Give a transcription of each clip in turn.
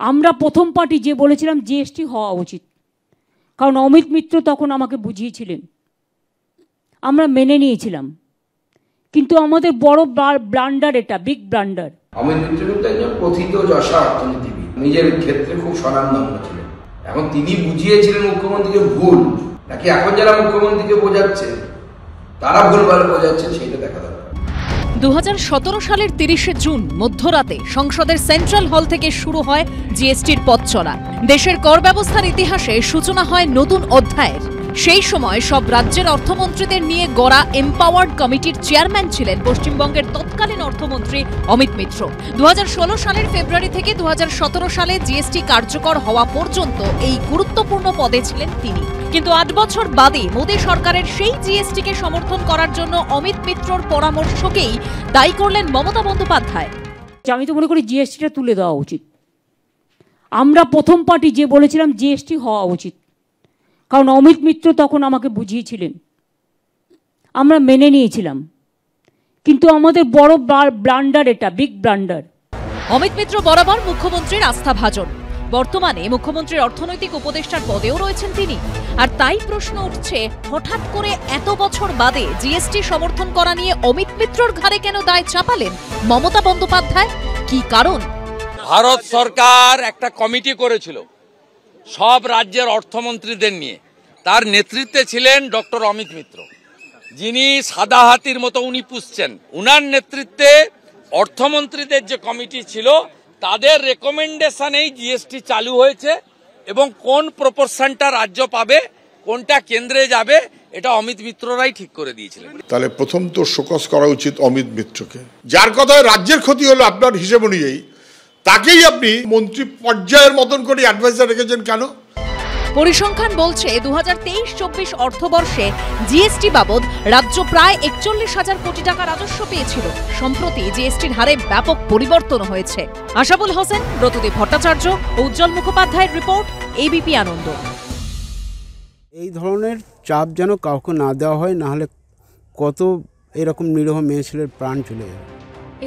আমরা প্রথম পার্টি যে বলেছিলাম জিএসটি হওয়া উচিত, কারণ অমিত মিত্র তখন আমাকে বুঝিয়েছিলেন, আমরা মেনে নিয়েছিলাম। কিন্তু আমাদের বড় ব্লান্ডার, এটা বিগ ব্লান্ডার। অমিত মিত্র কিন্তু একজন কথিত যশা অর্থনীতিবিদ, নিজের ক্ষেত্রে খুব স্বনামধন্য ছিলেন। এখন তিনি বুঝিয়েছিলেন মুখ্যমন্ত্রীকে ভুল, নাকি এখন যারা মুখ্যমন্ত্রীকে বোঝাচ্ছে তারা ভুলভাল বোঝাচ্ছে, সেটা দেখা দরকার। 2017 সালের 30শে জুন মধ্যরাতে সংসদের সেন্ট্রাল হল থেকে শুরু হয় জিএসটির পথ চলা। দেশের কর ব্যবস্থার ইতিহাসে সূচনা হয় নতুন অধ্যায়ের। সেই সময় সব রাজ্যের অর্থমন্ত্রীদের নিয়ে গড়া এম্পাওয়ার্ড কমিটির চেয়ারম্যান ছিলেন পশ্চিমবঙ্গের তৎকালীন অর্থমন্ত্রী অমিত মিত্র। 2016 সালের ফেব্রুয়ারি থেকে 2017 সালে জিএসটি কার্যকর হওয়া পর্যন্ত এই গুরুত্বপূর্ণ পদে ছিলেন তিনি। কিন্তু 8 বছর বাদে মোদী সরকারের সেই জিএসটিকে সমর্থন করার জন্য অমিত মিত্রর পরামর্শকেই দায়ী করলেন মমতা বন্দ্যোপাধ্যায়। আমি তো মনে করি জিএসটিটা তুলে দেওয়া উচিত। আমরা প্রথম পার্টি যে বলেছিলাম জিএসটি হওয়া উচিত, কারণ অমিত মিত্র তখন আমাকে বুঝিয়েছিলেন, আমরা মেনে নিয়েছিলাম। কিন্তু আমাদের বড় ব্লান্ডার, এটা বিগ ব্লান্ডার। অমিত মিত্র বরাবর মুখ্যমন্ত্রীর আস্থাভাজন। বর্তমানে মুখ্যমন্ত্রীর অর্থনৈতিক উপদেষ্টার পদেও রয়েছেন তিনি। আর তাই প্রশ্ন উঠছে, হঠাৎ করে এত বছর বাদে জিএসটি সমর্থন করা নিয়ে অমিত মিত্রর ঘাড়ে কেন দায় চাপালেন মমতা বন্দ্যোপাধ্যায়? কি কারণ? ভারত সরকার একটা কমিটি করেছিল সব রাজ্যের অর্থমন্ত্রীদের নিয়ে, তার নেতৃত্বে ছিলেন ডক্টর অমিত মিত্র, যিনি সাদা হাতির মতো উনি পুষছেন। উনার নেতৃত্বে অর্থমন্ত্রীদের যে কমিটি ছিল তাদের রেকমেন্ডেশনেই জিএসটি চালু হয়েছে, এবং কোন প্রপোর্শনটা রাজ্য পাবে, কোনটা কেন্দ্রে যাবে, এটা অমিত মিত্ররাই ঠিক করে দিয়েছিলেন। তাহলে প্রথম তো শোকজ করা উচিত অমিত মিত্রকে, যার কথায় রাজ্যের ক্ষতি হলো আপনার হিসেব অনুযায়ী, তাকেই আপনি মন্ত্রী পর্যায়ের মতন করে অ্যাডভাইজার রেখেছেন কেন? পরিসংখ্যান বলছে 2023-24 অর্থবর্ষে জিএসটি বাবদ রাজ্য প্রায় 41,000 কোটি টাকা রাজস্ব পেয়েছিল। সম্প্রতি জিএসটির হারে ব্যাপক পরিবর্তন হয়েছে। আশাবুল হোসেন, ব্রতদীপ ভট্টাচার্য ও উজ্জ্বল মুখোপাধ্যায়ের রিপোর্ট, এবিপি আনন্দ। এই ধরনের চাপ যেন কাউকে না দেওয়া হয়, না হলে কত এরকম নিরীহ মেয়ে ছেলের প্রাণ চলে যাবে।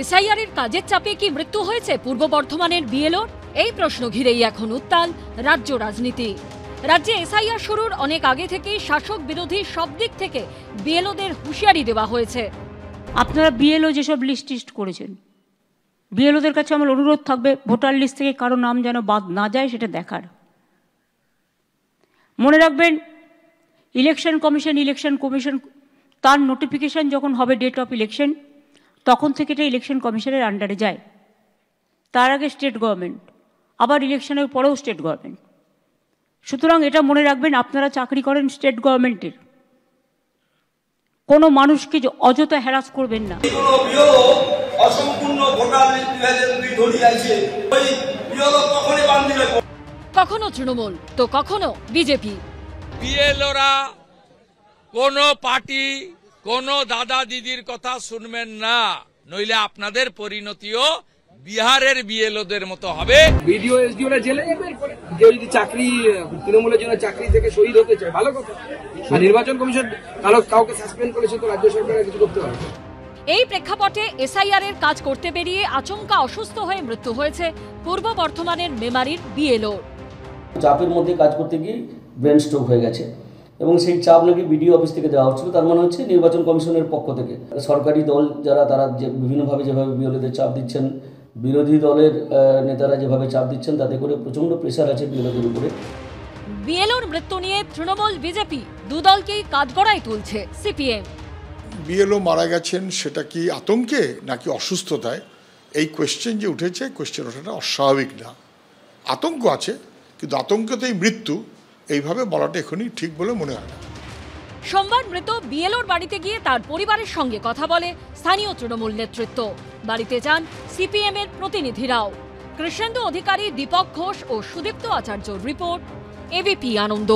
এসআইআর এর কাজের চাপে কি মৃত্যু হয়েছে পূর্ব বর্ধমানের বিএলওর? এই প্রশ্ন ঘিরেই এখন উত্তাল রাজ্য রাজনীতি। রাজ্যে এসআইআর শুরুর অনেক আগে থেকেই শাসক বিরোধী সব দিক থেকে বিএলওদের হুঁশিয়ারি দেওয়া হয়েছে। আপনারা বিএলও যেসব লিস্ট করেছেন, বিএলওদের কাছে আমার অনুরোধ থাকবে ভোটার লিস্ট থেকে কারো নাম যেন বাদ না যায় সেটা দেখার। মনে রাখবেন, ইলেকশন কমিশন তার নোটিফিকেশন যখন হবে ডেট অফ ইলেকশন, তখন থেকে এটা ইলেকশন কমিশনের আন্ডারে যায়। তার আগে স্টেট গভর্নমেন্ট, আবার ইলেকশনের পরেও স্টেট গভর্নমেন্ট। সুতরাং এটা মনে রাখবেন, আপনারা চাকরি করেন স্টেট গভর্নমেন্টের, কোনো মানুষকে অযথা হ্যারাস করবেন না। কখনো তৃণমূল তো কখনো বিজেপি। বিএলওরা কোন পার্টি, কোন দাদা দিদির কথা শুনবেন না, নইলে আপনাদের পরিণতিও বিহারের বিএলওদের মতো হবে। বিডিও এসডিওরা জেলে যাবে, কেউ যদি চাকরি তৃণমূলের জন্য চাকরি থেকে শহীদ হতে চায়, ভালো কথা। আর নির্বাচন কমিশন কাউকে সাসপেন্ড করেছে, তো রাজ্য সরকারের কিছু করতে হবে। এই প্রেক্ষাপটে এসআইআর এর কাজ করতে বেরিয়ে আচমকা অসুস্থ হয়ে মৃত্যু হয়েছে পূর্ব বর্ধমানের মেমারির বিএলওর। চাপের মধ্যে কাজ করতে গিয়ে ব্রেন স্ট্রোক হয়ে গেছে, এবং সেই চাপ নাকি বিডিও অফিস থেকে দেওয়া হচ্ছিল। তার মানে হচ্ছে নির্বাচন কমিশনের পক্ষ থেকে সরকারি দল যারা, তারা যে বিভিন্নভাবে যেভাবে বিএলওদের চাপ দিচ্ছেন, বিরোধী দলের নেতারা যেভাবে চাপ দিচ্ছেন, তাতে করে প্রচন্ড প্রেশার আছে বিএলওদের উপরে। বিএলওর মৃত্যু নিয়ে তৃণমূল, বিজেপি দু দলকেই কাঠগড়ায় তুলছে সিপিএম। বিএলও মারা গেছেন, সেটা কি আতঙ্কে নাকি অসুস্থতায়? এই কোয়েশ্চেন যে উঠেছে, কোয়েশ্চেন ওঠাটা অস্বাভাবিক না। আতঙ্ক আছে, কিন্তু আতঙ্কতেই মৃত্যু, এইভাবে বলাটা এখনই ঠিক বলে মনে হয় না। সোমবার মৃত বিএলওর বাড়িতে গিয়ে তার পরিবারের সঙ্গে কথা বলে স্থানীয় তৃণমূল নেতৃত্ব। বাড়িতে যান সিপিএম এর প্রতিনিধিরাও। কৃষ্ণেন্দু অধিকারী, দীপক ঘোষ ও সুদীপ্ত আচার্যর রিপোর্ট, এবিপি আনন্দ।